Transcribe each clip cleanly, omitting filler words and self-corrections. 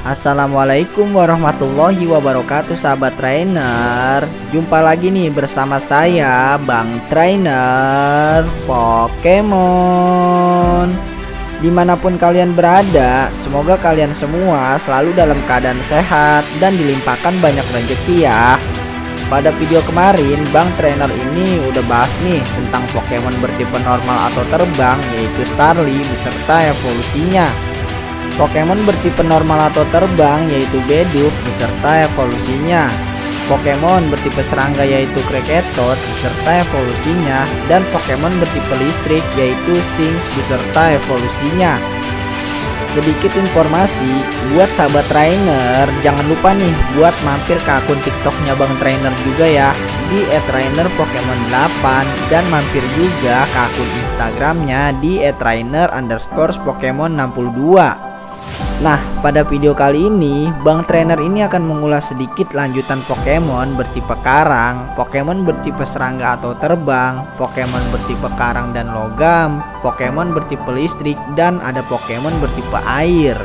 Assalamualaikum warahmatullahi wabarakatuh sahabat trainer. Jumpa lagi nih bersama saya Bang Trainer Pokemon. Dimanapun kalian berada, semoga kalian semua selalu dalam keadaan sehat dan dilimpahkan banyak rezeki ya. Pada video kemarin Bang Trainer ini udah bahas nih tentang Pokemon bertipe normal atau terbang, yaitu Starly beserta evolusinya. Pokemon bertipe normal atau terbang yaitu Bidoof beserta evolusinya, Pokemon bertipe serangga yaitu Krakatos beserta evolusinya, dan Pokemon bertipe listrik yaitu Shinx beserta evolusinya. Sedikit informasi buat sahabat trainer, jangan lupa nih buat mampir ke akun TikToknya Bang Trainer juga ya, di @trainerpokemon8, dan mampir juga ke akun Instagramnya di @trainer_pokemon62. Nah, pada video kali ini Bang Trainer ini akan mengulas sedikit lanjutan Pokemon bertipe karang, Pokemon bertipe serangga atau terbang, Pokemon bertipe karang dan logam, Pokemon bertipe listrik, dan ada Pokemon bertipe air.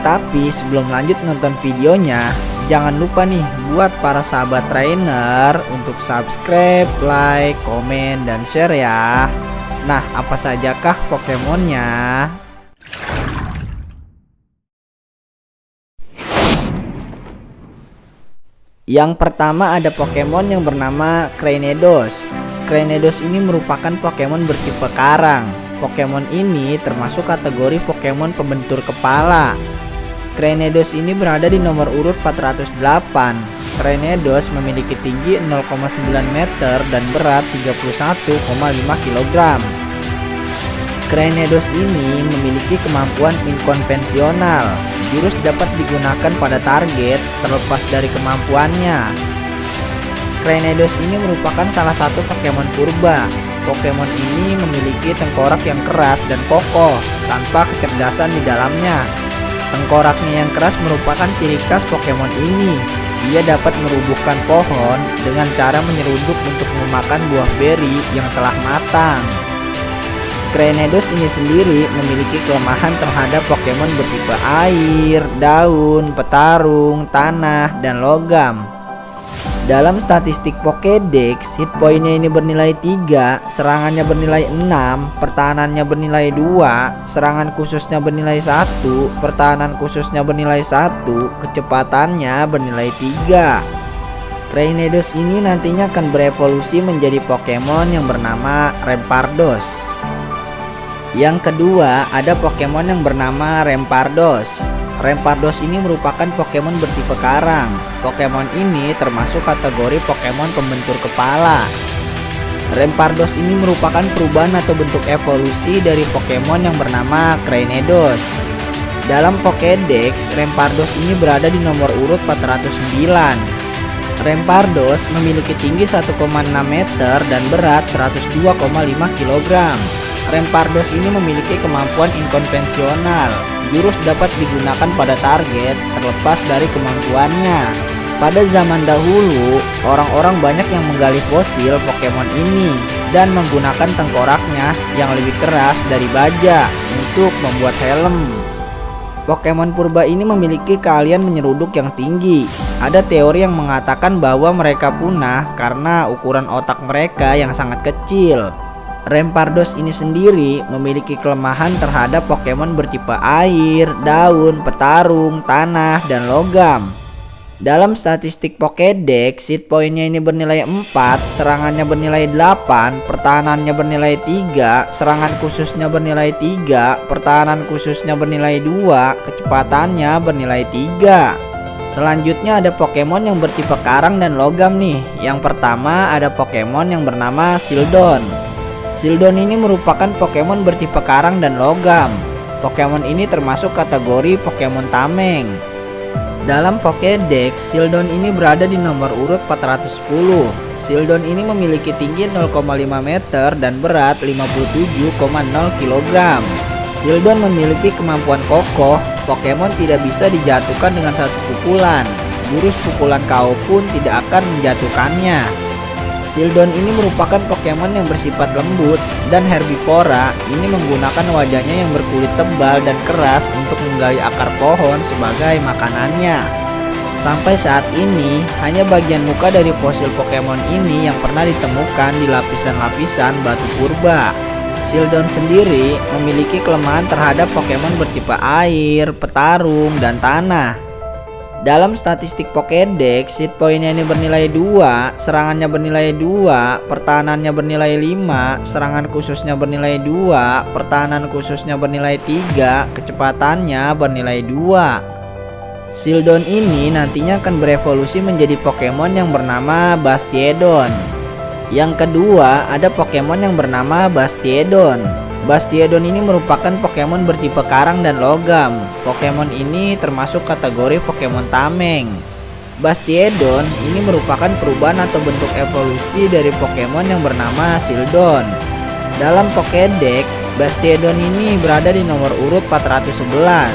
Tapi sebelum lanjut nonton videonya, jangan lupa nih buat para sahabat trainer untuk subscribe, like, komen, dan share ya. Nah, apa sajakah Pokemonnya? Yang pertama ada Pokemon yang bernama Cranidos. Cranidos ini merupakan Pokemon bertipe karang. Pokemon ini termasuk kategori Pokemon pembentur kepala. Cranidos ini berada di nomor urut 408. Cranidos memiliki tinggi 0,9 meter dan berat 31,5 kg. Cranidos ini memiliki kemampuan inkonvensional. Jurus dapat digunakan pada target terlepas dari kemampuannya. Cranidos ini merupakan salah satu Pokemon purba. Pokemon ini memiliki tengkorak yang keras dan kokoh tanpa kecerdasan di dalamnya. Tengkoraknya yang keras merupakan ciri khas Pokemon ini. Ia dapat merubuhkan pohon dengan cara menyeruduk untuk memakan buah beri yang telah matang. Cranidos ini sendiri memiliki kelemahan terhadap Pokemon bertipe air, daun, petarung, tanah, dan logam. Dalam statistik Pokédex, hit pointnya ini bernilai 3, serangannya bernilai 6, pertahanannya bernilai 2, serangan khususnya bernilai 1, pertahanan khususnya bernilai 1, kecepatannya bernilai 3. Cranidos ini nantinya akan berevolusi menjadi Pokemon yang bernama Rampardos. Yang kedua ada Pokemon yang bernama Rampardos. Rampardos ini merupakan Pokemon bertipe karang. Pokemon ini termasuk kategori Pokemon pembentur kepala. Rampardos ini merupakan perubahan atau bentuk evolusi dari Pokemon yang bernama Cranidos. Dalam Pokédex, Rampardos ini berada di nomor urut 409. Rampardos memiliki tinggi 1,6 meter dan berat 102,5 kg. Rampardos ini memiliki kemampuan inkonvensional. Jurus dapat digunakan pada target terlepas dari kemampuannya. Pada zaman dahulu, orang-orang banyak yang menggali fosil Pokemon ini dan menggunakan tengkoraknya yang lebih keras dari baja untuk membuat helm. Pokemon purba ini memiliki keahlian menyeruduk yang tinggi. Ada teori yang mengatakan bahwa mereka punah karena ukuran otak mereka yang sangat kecil. Rampardos ini sendiri memiliki kelemahan terhadap Pokemon bertipe air, daun, petarung, tanah, dan logam. Dalam statistik Pokédex, hit pointnya ini bernilai 4, serangannya bernilai 8, pertahanannya bernilai 3, serangan khususnya bernilai 3, pertahanan khususnya bernilai 2, kecepatannya bernilai 3. Selanjutnya ada Pokemon yang bertipe karang dan logam nih. Yang pertama ada Pokemon yang bernama Shieldon. Shieldon ini merupakan Pokemon bertipe karang dan logam. Pokemon ini termasuk kategori Pokemon tameng. Dalam Pokédex, Shieldon ini berada di nomor urut 410. Shieldon ini memiliki tinggi 0,5 meter dan berat 57,0 kg. Shieldon memiliki kemampuan kokoh. Pokemon tidak bisa dijatuhkan dengan satu pukulan. Jurus pukulan KO pun tidak akan menjatuhkannya. Shieldon ini merupakan Pokemon yang bersifat lembut dan herbivora. Ini menggunakan wajahnya yang berkulit tebal dan keras untuk menggali akar pohon sebagai makanannya. Sampai saat ini, hanya bagian muka dari fosil Pokemon ini yang pernah ditemukan di lapisan-lapisan batu purba. Shieldon sendiri memiliki kelemahan terhadap Pokemon bertipe air, petarung, dan tanah. Dalam statistik Pokédex, hit pointnya ini bernilai 2, serangannya bernilai 2, pertahanannya bernilai 5, serangan khususnya bernilai 2, pertahanan khususnya bernilai 3, kecepatannya bernilai 2. Shieldon ini nantinya akan berevolusi menjadi Pokemon yang bernama Bastiodon. Yang kedua, ada Pokemon yang bernama Bastiodon. Bastiodon ini merupakan Pokemon bertipe karang dan logam. Pokemon ini termasuk kategori Pokemon tameng. Bastiodon ini merupakan perubahan atau bentuk evolusi dari Pokemon yang bernama Shieldon. Dalam Pokédex, Bastiodon ini berada di nomor urut 411.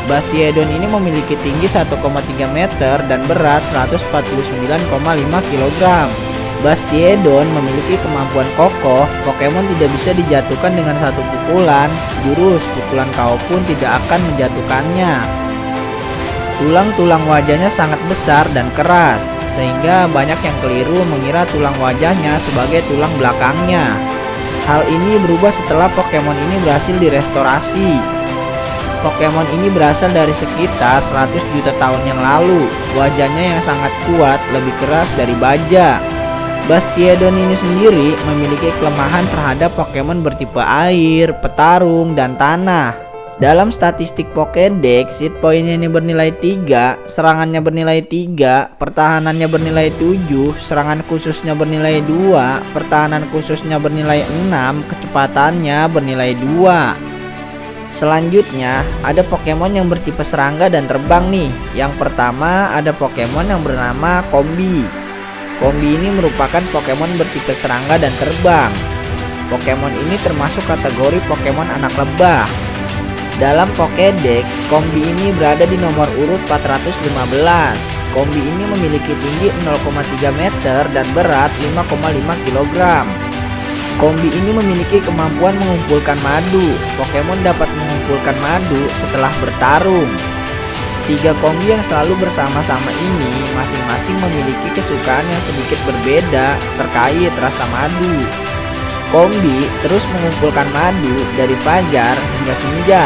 Bastiodon ini memiliki tinggi 1,3 meter dan berat 149,5 kg. Bastiodon memiliki kemampuan kokoh. Pokemon tidak bisa dijatuhkan dengan satu pukulan. Jurus pukulan KO pun tidak akan menjatuhkannya. Tulang-tulang wajahnya sangat besar dan keras, sehingga banyak yang keliru mengira tulang wajahnya sebagai tulang belakangnya. Hal ini berubah setelah Pokemon ini berhasil direstorasi. Pokemon ini berasal dari sekitar 100 juta tahun yang lalu. Wajahnya yang sangat kuat lebih keras dari baja. Bastiodon ini sendiri memiliki kelemahan terhadap Pokemon bertipe air, petarung, dan tanah. Dalam statistik Pokédex, hit pointnya ini bernilai 3, serangannya bernilai 3, pertahanannya bernilai 7, serangan khususnya bernilai 2, pertahanan khususnya bernilai 6, kecepatannya bernilai 2. Selanjutnya, ada Pokemon yang bertipe serangga dan terbang nih. Yang pertama, ada Pokemon yang bernama Combee. Combee ini merupakan Pokemon bertipe serangga dan terbang. Pokemon ini termasuk kategori Pokemon anak lebah. Dalam Pokédex, Combee ini berada di nomor urut 415. Combee ini memiliki tinggi 0,3 meter dan berat 5,5 kg. Combee ini memiliki kemampuan mengumpulkan madu. Pokemon dapat mengumpulkan madu setelah bertarung. 3 Combee yang selalu bersama-sama ini masing-masing memiliki kesukaan yang sedikit berbeda terkait rasa madu. Combee terus mengumpulkan madu dari fajar hingga senja.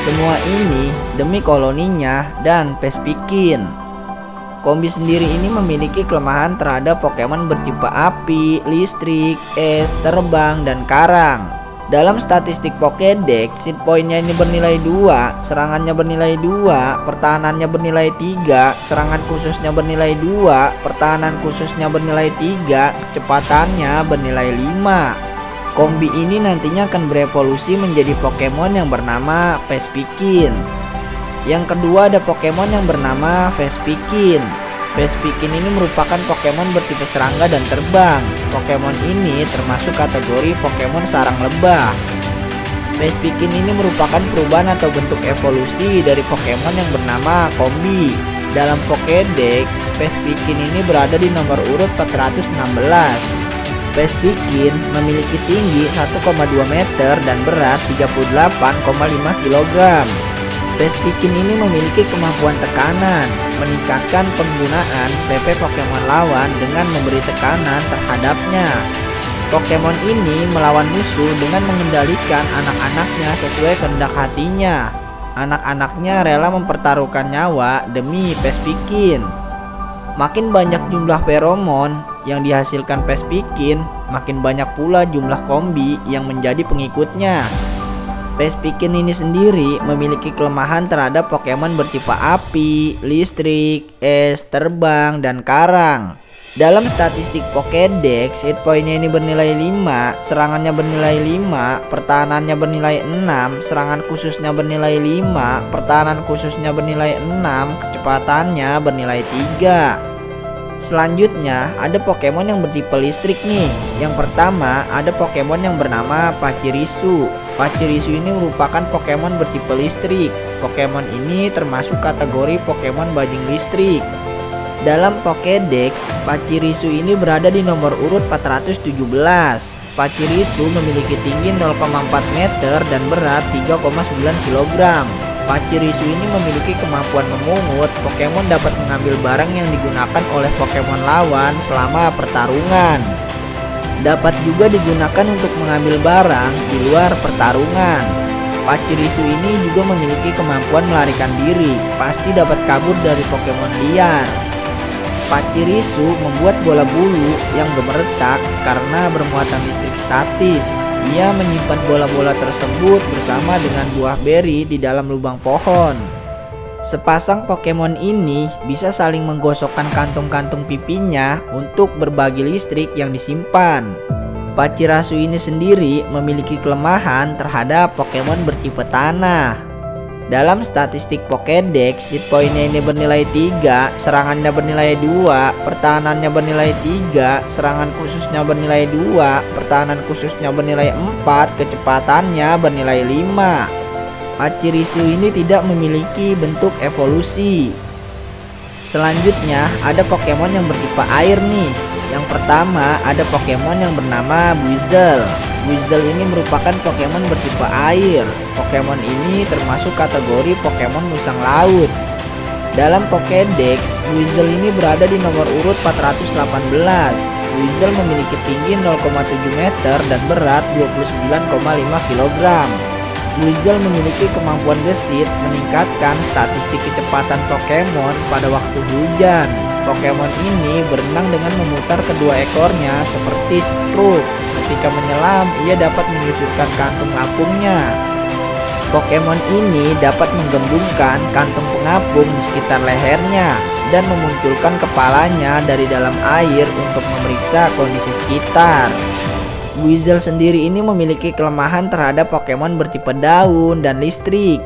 Semua ini demi koloninya dan Vespiquen. Combee sendiri ini memiliki kelemahan terhadap Pokemon bertipe api, listrik, es, terbang, dan karang. Dalam statistik Pokédex, hit pointnya ini bernilai 2, serangannya bernilai 2, pertahanannya bernilai 3, serangan khususnya bernilai 2, pertahanan khususnya bernilai 3, kecepatannya bernilai 5. Combee ini nantinya akan berevolusi menjadi Pokemon yang bernama Vespiquen. Yang kedua ada Pokemon yang bernama Vespiquen. Vespiquen ini merupakan Pokemon bertipe serangga dan terbang. Pokemon ini termasuk kategori Pokemon sarang lebah. Vespiquen ini merupakan perubahan atau bentuk evolusi dari Pokemon yang bernama Combee. Dalam Pokédex, Vespiquen ini berada di nomor urut 416. Vespiquen memiliki tinggi 1,2 meter dan berat 38,5 kg. Vespiquen ini memiliki kemampuan tekanan, meningkatkan penggunaan PP Pokemon lawan dengan memberi tekanan terhadapnya. Pokemon ini melawan musuh dengan mengendalikan anak-anaknya sesuai kehendak hatinya. Anak-anaknya rela mempertaruhkan nyawa demi Vespiquen. Makin banyak jumlah feromon yang dihasilkan Vespiquen, makin banyak pula jumlah Combee yang menjadi pengikutnya. Vespiquen ini sendiri memiliki kelemahan terhadap Pokemon bertipe api, listrik, es, terbang, dan karang. Dalam statistik Pokédex, hit pointnya ini bernilai 5, serangannya bernilai 5, pertahanannya bernilai 6, serangan khususnya bernilai 5, pertahanan khususnya bernilai 6, kecepatannya bernilai 3. Selanjutnya ada Pokemon yang bertipe listrik nih. Yang pertama ada Pokemon yang bernama Pachirisu. Pachirisu ini merupakan Pokemon bertipe listrik. Pokemon ini termasuk kategori Pokemon bajing listrik. Dalam Pokédex, Pachirisu ini berada di nomor urut 417. Pachirisu memiliki tinggi 0,4 meter dan berat 3,9 kg. Pachirisu ini memiliki kemampuan memungut. Pokemon dapat mengambil barang yang digunakan oleh Pokemon lawan selama pertarungan. Dapat juga digunakan untuk mengambil barang di luar pertarungan. Pachirisu ini juga memiliki kemampuan melarikan diri, pasti dapat kabur dari Pokemon liar. Pachirisu membuat bola bulu yang gemeretak karena bermuatan listrik statis. Ia menyimpan bola-bola tersebut bersama dengan buah beri di dalam lubang pohon. Sepasang Pokemon ini bisa saling menggosokkan kantung-kantung pipinya untuk berbagi listrik yang disimpan. Pachirisu ini sendiri memiliki kelemahan terhadap Pokemon bertipe tanah. Dalam statistik Pokédex, hit pointnya ini bernilai 3, serangannya bernilai 2, pertahanannya bernilai 3, serangan khususnya bernilai 2, pertahanan khususnya bernilai 4, kecepatannya bernilai 5. Pachirisu ini tidak memiliki bentuk evolusi. Selanjutnya ada Pokemon yang bertipe air nih. Yang pertama ada Pokemon yang bernama Buizel. Buizel ini merupakan Pokemon bertipe air. Pokemon ini termasuk kategori Pokemon musang laut. Dalam Pokédex, Buizel ini berada di nomor urut 418. Buizel memiliki tinggi 0,7 meter dan berat 29,5 kg. Buizel memiliki kemampuan gesit meningkatkan statistik kecepatan Pokemon pada waktu hujan. Pokemon ini berenang dengan memutar kedua ekornya seperti stroke. Ketika menyelam, ia dapat menyusutkan kantung apungnya. Pokemon ini dapat menggembungkan kantung pengapung di sekitar lehernya dan memunculkan kepalanya dari dalam air untuk memeriksa kondisi sekitar. Buizel sendiri ini memiliki kelemahan terhadap Pokemon bertipe daun dan listrik.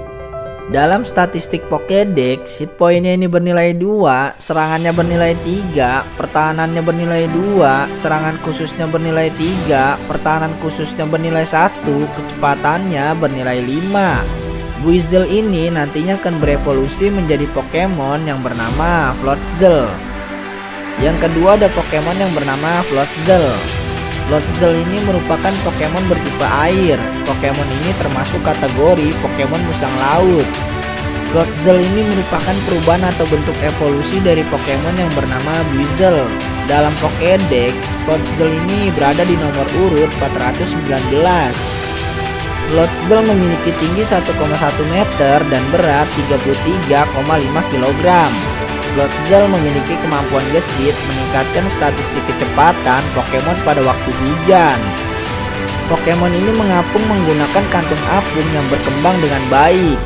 Dalam statistik Pokédex, hit pointnya ini bernilai 2, serangannya bernilai 3, pertahanannya bernilai 2, serangan khususnya bernilai 3, pertahanan khususnya bernilai 1, kecepatannya bernilai 5. Buizel ini nantinya akan berevolusi menjadi Pokemon yang bernama Floatzel. Yang kedua ada Pokemon yang bernama Floatzel. Floatzel ini merupakan Pokemon bertipe air. Pokemon ini termasuk kategori Pokemon musang laut. Floatzel ini merupakan perubahan atau bentuk evolusi dari Pokemon yang bernama Buizel. Dalam Pokédex, Floatzel ini berada di nomor urut 419. Floatzel memiliki tinggi 1,1 meter dan berat 33,5 kg. Floatzel memiliki kemampuan gesit meningkatkan statistik kecepatan Pokemon pada waktu hujan. Pokemon ini mengapung menggunakan kantung apung yang berkembang dengan baik.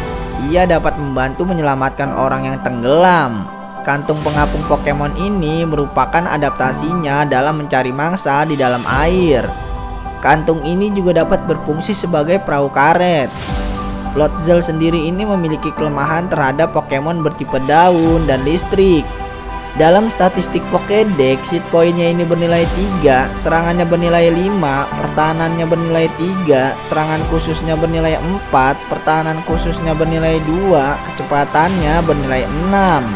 Ia dapat membantu menyelamatkan orang yang tenggelam. Kantung pengapung Pokemon ini merupakan adaptasinya dalam mencari mangsa di dalam air. Kantung ini juga dapat berfungsi sebagai perahu karet. Floatzel sendiri ini memiliki kelemahan terhadap Pokemon bertipe daun dan listrik. Dalam statistik Pokédex, hit pointnya ini bernilai 3, serangannya bernilai 5, pertahanannya bernilai 3, serangan khususnya bernilai 4, pertahanan khususnya bernilai 2, kecepatannya bernilai 6.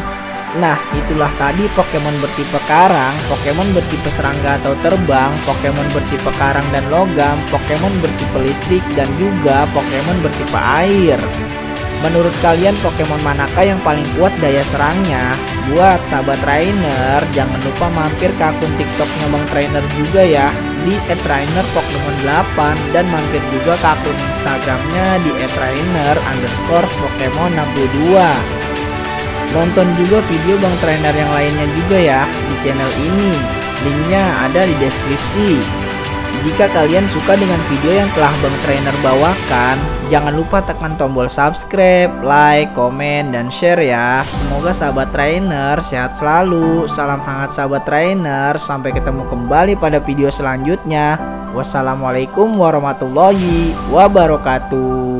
Nah, itulah tadi Pokemon bertipe karang, Pokemon bertipe serangga atau terbang, Pokemon bertipe karang dan logam, Pokemon bertipe listrik, dan juga Pokemon bertipe air. Menurut kalian Pokemon manakah yang paling kuat daya serangnya? Buat sahabat trainer, jangan lupa mampir ke akun TikToknya Bang Trainer juga ya, di @trainerpokemon8, dan mampir juga ke akun Instagramnya di @trainer_pokemon62. Nonton juga video Bang Trainer yang lainnya juga ya di channel ini. Linknya ada di deskripsi. Jika kalian suka dengan video yang telah Bang Trainer bawakan, jangan lupa tekan tombol subscribe, like, komen, dan share ya. Semoga sahabat trainer sehat selalu. Salam hangat sahabat trainer. Sampai ketemu kembali pada video selanjutnya. Wassalamualaikum warahmatullahi wabarakatuh.